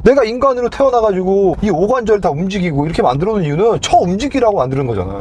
내가 인간으로 태어나가지고 이 오관절 다 움직이고 이렇게 만들어 놓은 이유는 저 움직이라고 만드는 거잖아.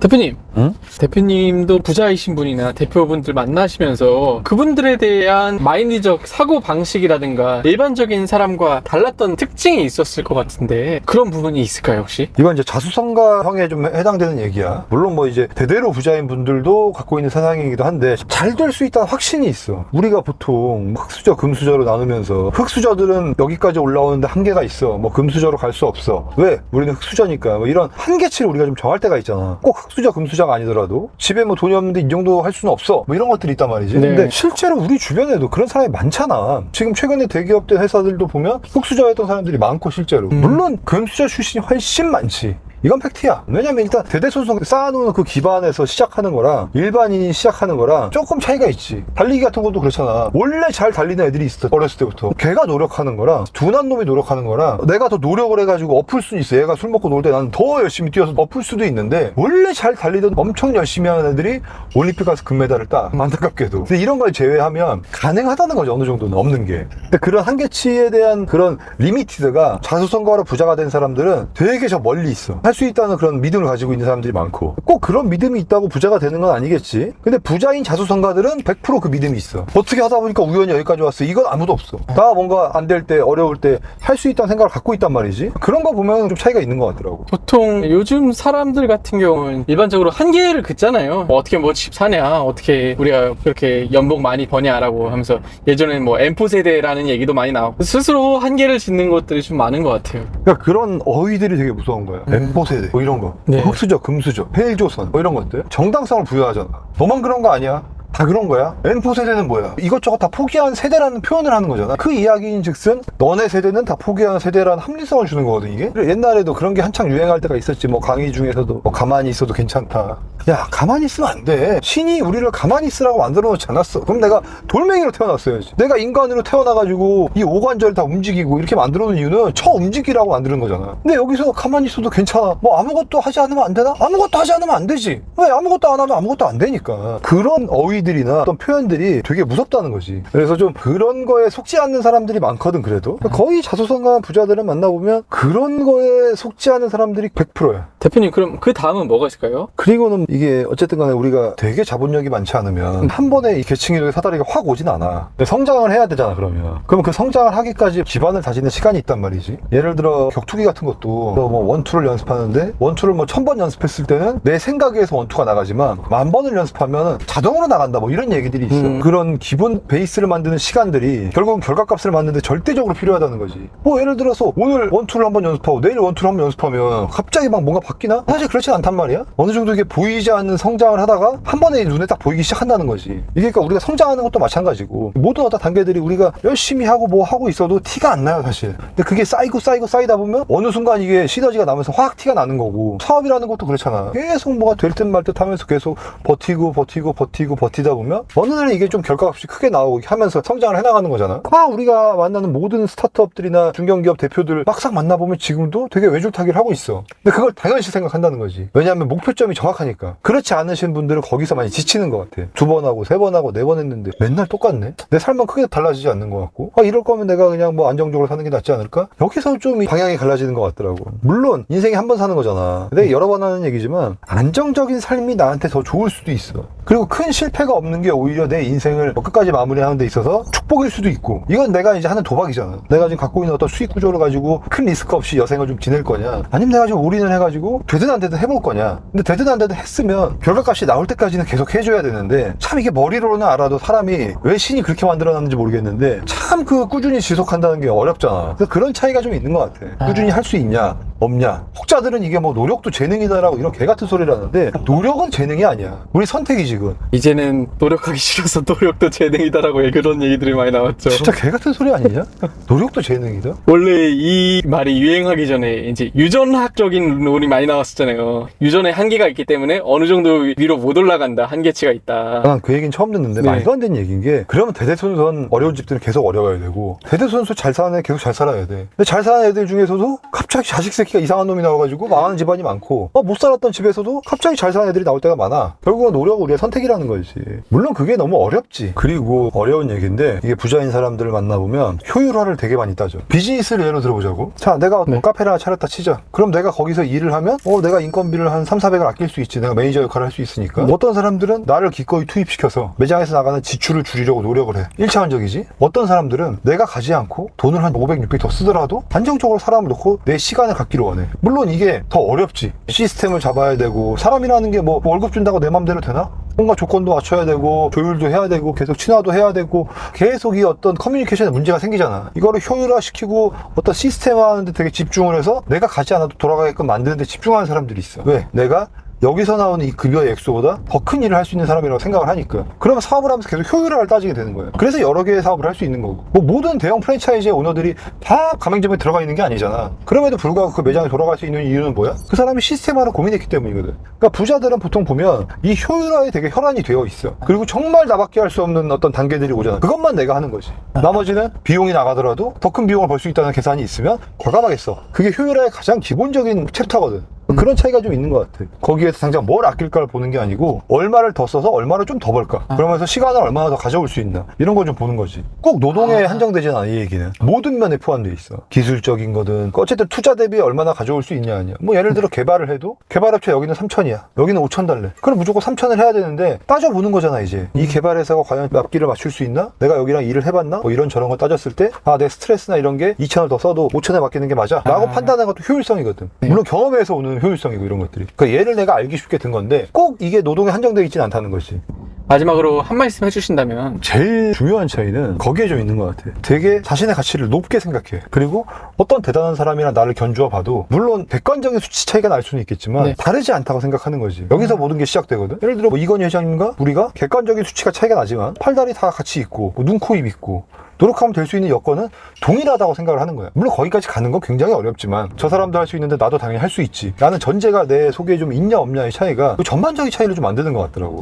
대표님, 응? 대표님도 부자이신 분이나 대표분들 만나시면서 그분들에 대한 마인드적 사고 방식이라든가 일반적인 사람과 달랐던 특징이 있었을 것 같은데 그런 부분이 있을까요, 혹시? 이건 이제 자수성가형에 좀 해당되는 얘기야. 물론 뭐 이제 대대로 부자인 분들도 갖고 있는 사상이기도 한데 잘 될 수 있다는 확신이 있어. 우리가 보통 흑수저, 금수저로 나누면서 흑수저들은 여기까지 올라오는데 한계가 있어. 뭐 금수저로 갈 수 없어. 왜? 우리는 흑수저니까. 뭐 이런 한계치를 우리가 좀 정할 때가 있잖아. 꼭 흑수저, 금수저가 아니더라도 집에 뭐 돈이 없는데 이 정도 할 수는 없어. 뭐 이런 것들이 있단 말이지. 네. 근데 실제로 우리 주변에도 그런 사람이 많잖아. 지금 최근에 대기업들 회사들도 보면 흑수저였던 사람들이 많고 실제로. 물론 금수저 출신이 훨씬 많지. 이건 팩트야. 왜냐면 일단 대대손손 쌓아놓은 그 기반에서 시작하는 거랑 일반인이 시작하는 거랑 조금 차이가 있지. 달리기 같은 것도 그렇잖아. 원래 잘 달리는 애들이 있어. 어렸을 때부터. 걔가 노력하는 거랑 둔한 놈이 노력하는 거랑 내가 더 노력을 해가지고 엎을 수는 있어. 얘가 술 먹고 놀 때 나는 더 열심히 뛰어서 엎을 수도 있는데 원래 잘 달리던 엄청 열심히 하는 애들이 올림픽 가서 금메달을 따. 안타깝게도. 근데 이런 걸 제외하면 가능하다는 거죠. 어느 정도는 없는 게. 근데 그런 한계치에 대한 그런 리미티드가 자수성가로 부자가 된 사람들은 되게 저 멀리 있어. 할 수 있다는 그런 믿음을 가지고 있는 사람들이 많고 꼭 그런 믿음이 있다고 부자가 되는 건 아니겠지. 근데 부자인 자수성가들은 100% 그 믿음이 있어. 어떻게 하다 보니까 우연히 여기까지 왔어. 이건 아무도 없어. 다 뭔가 안 될 때 어려울 때 할 수 있다는 생각을 갖고 있단 말이지. 그런 거 보면 좀 차이가 있는 것 같더라고. 보통 요즘 사람들 같은 경우는 일반적으로 한계를 긋잖아요. 뭐 어떻게 뭐 집 사냐, 어떻게 우리가 그렇게 연봉 많이 버냐라고 하면서 예전에는 뭐 M4 세대라는 얘기도 많이 나오고 스스로 한계를 짓는 것들이 좀 많은 것 같아요. 그러니까 그런 어휘들이 되게 무서운 거야. M4 세대 뭐 이런 거. 네. 흑수저, 금수저, 헬조선 뭐 이런 것들. 정당성을 부여하잖아. 너만 그런 거 아니야? 다 그런 거야? M4 세대는 뭐야? 이것저것 다 포기한 세대라는 표현을 하는 거잖아. 그 이야기인 즉슨 너네 세대는 다 포기한 세대라는 합리성을 주는 거거든 이게. 옛날에도 그런 게 한창 유행할 때가 있었지. 뭐 강의 중에서도 뭐 가만히 있어도 괜찮다. 야 가만히 있으면 안 돼. 신이 우리를 가만히 있으라고 만들어 놓지 않았어. 그럼 내가 돌멩이로 태어났어야지. 내가 인간으로 태어나가지고 이 오관절 다 움직이고 이렇게 만들어 놓은 이유는 저 움직이라고 만드는 거잖아. 근데 여기서 가만히 있어도 괜찮아. 뭐 아무것도 하지 않으면 안 되나? 아무것도 하지 않으면 안 되지. 왜? 아무것도 안 하면 아무것도 안 되니까. 그런 어휘들이나 어떤 표현들이 되게 무섭다는 거지. 그래서 좀 그런 거에 속지 않는 사람들이 많거든. 그래도 거의 자수성가한 부자들을 만나보면 그런 거에 속지 않은 사람들이 100%야. 대표님, 그럼 그 다음은 뭐가 있을까요? 그리고는 이게 어쨌든 간에 우리가 되게 자본력이 많지 않으면 한 번에 이 계층 이동의 사다리가 확 오진 않아. 근데 성장을 해야 되잖아. 그러면 그 성장을 하기까지 기반을 다지는 시간이 있단 말이지. 예를 들어 격투기 같은 것도 뭐 원투를 연습하는데 원투를 뭐 1000번 연습했을 때는 내 생각에서 원투가 나가지만 1000번을 연습하면 자동으로 나간다 뭐 이런 얘기들이 있어. 그런 기본 베이스를 만드는 시간들이 결국은 결과값을 만드는데 절대적으로 필요하다는 거지. 뭐 예를 들어서 오늘 원투를 한번 연습하고 내일 원투를 한번 연습하면 갑자기 막 뭔가 바뀌나? 사실 그렇진 않단 말이야. 어느 정도 이게 보이지 않는 성장을 하다가 한 번에 눈에 딱 보이기 시작한다는 거지. 이게 그러니까 우리가 성장하는 것도 마찬가지고 모든 어떤 단계들이 우리가 열심히 하고 뭐 하고 있어도 티가 안 나요 사실. 근데 그게 쌓이다 보면 어느 순간 이게 시너지가 나면서 확 티가 나는 거고 사업이라는 것도 그렇잖아. 계속 뭐가 될 듯 말 듯 하면서 계속 버티다 보면 어느 날 이게 좀 결과값이 크게 나오게 하면서 성장을 해나가는 거잖아. 우리가 만나는 모든 스타트업들이나 중견기업 대표들 막상 만나보면 지금도 되게 외줄타기를 하고 있어. 근데 그걸 당연시 생각한다는 거지. 왜냐하면 목표점이 정확하니까. 그렇지 않으신 분들은 거기서 많이 지치는 것 같아. 2번 하고 3번 하고 4번 했는데 맨날 똑같네. 내 삶은 크게 달라지지 않는 것 같고 이럴 거면 내가 그냥 뭐 안정적으로 사는 게 낫지 않을까? 여기서 좀 방향이 갈라지는 것 같더라고. 물론 인생에 한 번 사는 거잖아. 근데 여러 번 하는 얘기지만 안정적인 삶이 나한테 더 좋을 수도 있어. 그리고 큰 실패가 없는 게 오히려 내 인생을 끝까지 마무리하는 데 있어서 축복일 수도 있고. 이건 내가 이제 하는 도박이잖아. 내가 지금 갖고 있는 어떤 수익 구조를 가지고 큰 리스크 없이 여생을 좀 지낼 거냐, 아니면 내가 좀 올인을 해가지고 되든 안 되든 해볼 거냐. 근데 되든 안 되든 했으면 결과값이 나올 때까지는 계속 해줘야 되는데 참 이게 머리로는 알아도 사람이 왜 신이 그렇게 만들어놨는지 모르겠는데 참 그 꾸준히 지속한다는 게 어렵잖아. 그래서 그런 차이가 좀 있는 것 같아. 꾸준히 할 수 있냐 없냐. 혹자들은 이게 뭐 노력도 재능이다라고 이런 개같은 소리를 하는데 노력은 재능이 아니야. 우리 선택이지 그건. 이제는 노력하기 싫어서 노력도 재능이다라고 그런 얘기들이 많이 나왔죠. 진짜 개같은 소리 아니냐? 노력도 재능이다? 원래 이 말이 유행하기 전에 이제 유전학적인 론이 많이 나왔었잖아요. 유전의 한계가 있기 때문에 어느 정도 위로 못 올라간다. 한계치가 있다. 난 그 얘기는 처음 듣는데 네. 말도 안 되는 얘기인 게 그러면 대대손손 어려운 집들은 계속 어려워야 되고 대대손손 잘 사는 애 계속 잘 살아야 돼. 근데 잘 사는 애들 중에서도 갑자기 자식 새끼가 이상한 놈이 나와가지고 망하는 집안이 많고 못 살았던 집에서도 갑자기 잘 사는 애들이 나올 때가 많아. 결국은 노력은 우리의 선택이라는 거지. 물론 그게 너무 어렵지. 그리고 어려운 얘기인데 이게 부자인 사람들을 만나보면 효율화를 되게 많이 따져. 비즈니스를 예로 들어보자고. 자, 내가 네. 카페를 하나 차렸다 치자. 그럼 내가 거기서 일을 하면 내가 인건비를 한 3,400을 아낄 수 있지. 내가 매니저 역할을 할 수 있으니까. 어떤 사람들은 나를 기꺼이 투입시켜서 매장에서 나가는 지출을 줄이려고 노력을 해. 1차원적이지. 어떤 사람들은 내가 가지 않고 돈을 한 500, 600 더 쓰더라도 안정적으로 사람을 놓고 내 시간을 갖기로 원해. 물론 이게 더 어렵지. 시스템을 잡아야 되고 사람이라는 게 뭐 월급 준다고 내 맘대로 되나? 뭔가 조건도 맞춰야 되고 조율도 해야 되고 계속 친화도 해야 되고 계속 이 어떤 커뮤니케이션에 문제가 생기잖아. 이거를 효율화시키고 어떤 시스템화하는 데 되게 집중을 해서 내가 가지 않아도 돌아가게끔 만드는 데 집중하는 사람들이 있어. 왜? 내가 여기서 나오는 이 급여의 액수보다 더 큰 일을 할 수 있는 사람이라고 생각을 하니까. 그러면 사업을 하면서 계속 효율화를 따지게 되는 거예요. 그래서 여러 개의 사업을 할 수 있는 거고. 뭐 모든 대형 프랜차이즈의 오너들이 다 가맹점에 들어가 있는 게 아니잖아. 그럼에도 불구하고 그 매장에 돌아갈 수 있는 이유는 뭐야? 그 사람이 시스템화를 고민했기 때문이거든. 그러니까 부자들은 보통 보면 이 효율화에 되게 혈안이 되어 있어. 그리고 정말 나밖에 할 수 없는 어떤 단계들이 오잖아. 그것만 내가 하는 거지. 나머지는 비용이 나가더라도 더 큰 비용을 벌 수 있다는 계산이 있으면 과감하겠어. 그게 효율화의 가장 기본적인 챕터거든. 그런 차이가 좀 있는 것 같아. 거기에서 당장 뭘 아낄까를 보는 게 아니고 얼마를 더 써서 얼마를 좀 더 벌까. 그러면서 시간을 얼마나 더 가져올 수 있나. 이런 걸 좀 보는 거지. 꼭 노동에 한정되진 않아, 이 얘기는. 모든 면에 포함되어 있어. 기술적인 거든. 어쨌든 투자 대비 얼마나 가져올 수 있냐 아니야. 뭐 예를 들어 개발을 해도 개발업체 여기는 3,000이야. 여기는 5,000 달래. 그럼 무조건 3,000을 해야 되는데 따져보는 거잖아, 이제. 이 개발 회사가 과연 앞길을 맞출 수 있나? 내가 여기랑 일을 해봤나? 뭐 이런 저런 걸 따졌을 때 내 스트레스나 이런 게 2,000을 더 써도 5,000에 맡기는 게 맞아. 라고 판단하는 것도 효율성이거든. 물론 경험에서 오는 효율성이고 이런 것들이. 그러니까 얘를 내가 알기 쉽게 든 건데 꼭 이게 노동에 한정되어 있진 않다는 거지. 마지막으로 한 말씀 해주신다면. 제일 중요한 차이는 거기에 좀 있는 것 같아. 되게 자신의 가치를 높게 생각해. 그리고 어떤 대단한 사람이랑 나를 견주어 봐도 물론 객관적인 수치 차이가 날 수는 있겠지만 네. 다르지 않다고 생각하는 거지. 여기서 모든 게 시작되거든. 예를 들어 뭐 이건희 회장님과 우리가 객관적인 수치가 차이가 나지만 팔다리 다 같이 있고 눈, 코, 입 있고 노력하면 될 수 있는 여건은 동일하다고 생각을 하는 거야. 물론 거기까지 가는 건 굉장히 어렵지만 저 사람도 할 수 있는데 나도 당연히 할 수 있지 라는 전제가 내 속에 좀 있냐 없냐의 차이가 그 전반적인 차이를 좀 만드는 것 같더라고.